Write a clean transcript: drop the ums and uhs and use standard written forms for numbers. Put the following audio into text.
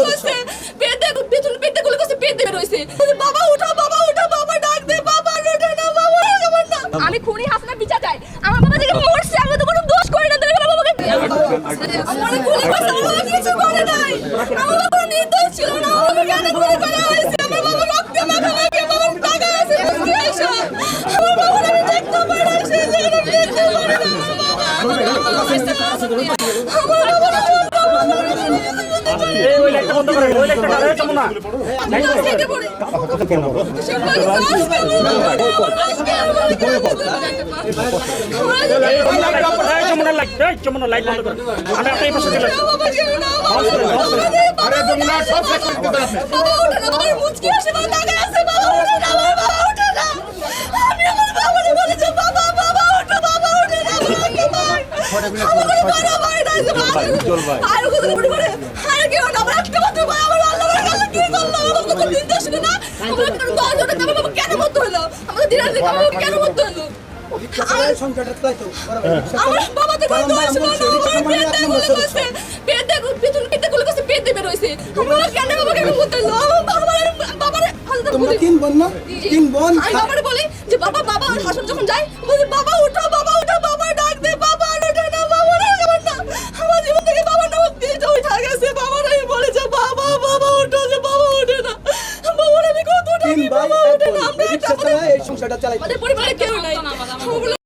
করছে পেটে পেছন পেটে গুলো করছে পেটে বের হইছে বাবা উঠো বাবা ডাক দে বাবা ওঠে না বাবা আমার না আমি খুনি হাসনা বিচার চাই আমার বাবা যেটা মরছে আমি তো কোনো দোষ করি না তাহলে বাবাকে আমার খুনি করছে আমার কিছু করে নাই আমার বাবা কোনো নির্দোষ ছিল না আমাকে কেন খুনি করা হয়েছে আমার বাবা রক্তে মাখা মাখা বাবার টাকা আছে বুঝতে আইসা আমার বাবা আমি দেখতে পারি না সে যেন দেখতে পারি না আমার বাবা এই ওই লাইটটা বন্ধ করে ওই লাইটটা কারে চমু না চমুনা লাইট বন্ধ করে আমি আপনার পাশে চলে আরে যমুনা সব শেষ করে দিতে আছে বাবা ওঠে না বাবার মুচকি আসে বাবা টাকা আছে বাবা ওঠে না আমার বাবা ওঠে না আমি আমার বাবাকে বলেছি বাবা ওঠে না আর কত বড় বড় আর কি ওটা আমার একটা মাত্র ভাই আমার আল্লাহর কাছে কি করলো আমার তো কোনো নির্দেশ না আমার কোনো দল জোড়া আমার বাবা কেন মত হলো আমাদের দিনের দিকে আমার বাবা কেন মত হলো আমার বাবা তো কোনো দোষ ছিল না পেটে পেছন পেটে গুলো করছে পেটে বের হইছে আমার কেন বাবা কেন মত হলো বাবারে তোমরা তিন বোন না তিন বোন আমি বাবারে বলি যে বাবা হাসন যখন যায় বলি বাবা উঠো বাবা ডাক দে বাবা ওঠে না বাবা আমার না আমার জীবন থেকে বাবা নাম দিয়ে উঠা গেছে বাবার আমি বলে যে বাবা উঠো যে বাবা ওঠে না বাবার আমি কত তিন টাকি ভাই বাবা ওঠে না আমরা রিকশা চালায় এই সংসারটা চালাইতে আমাদের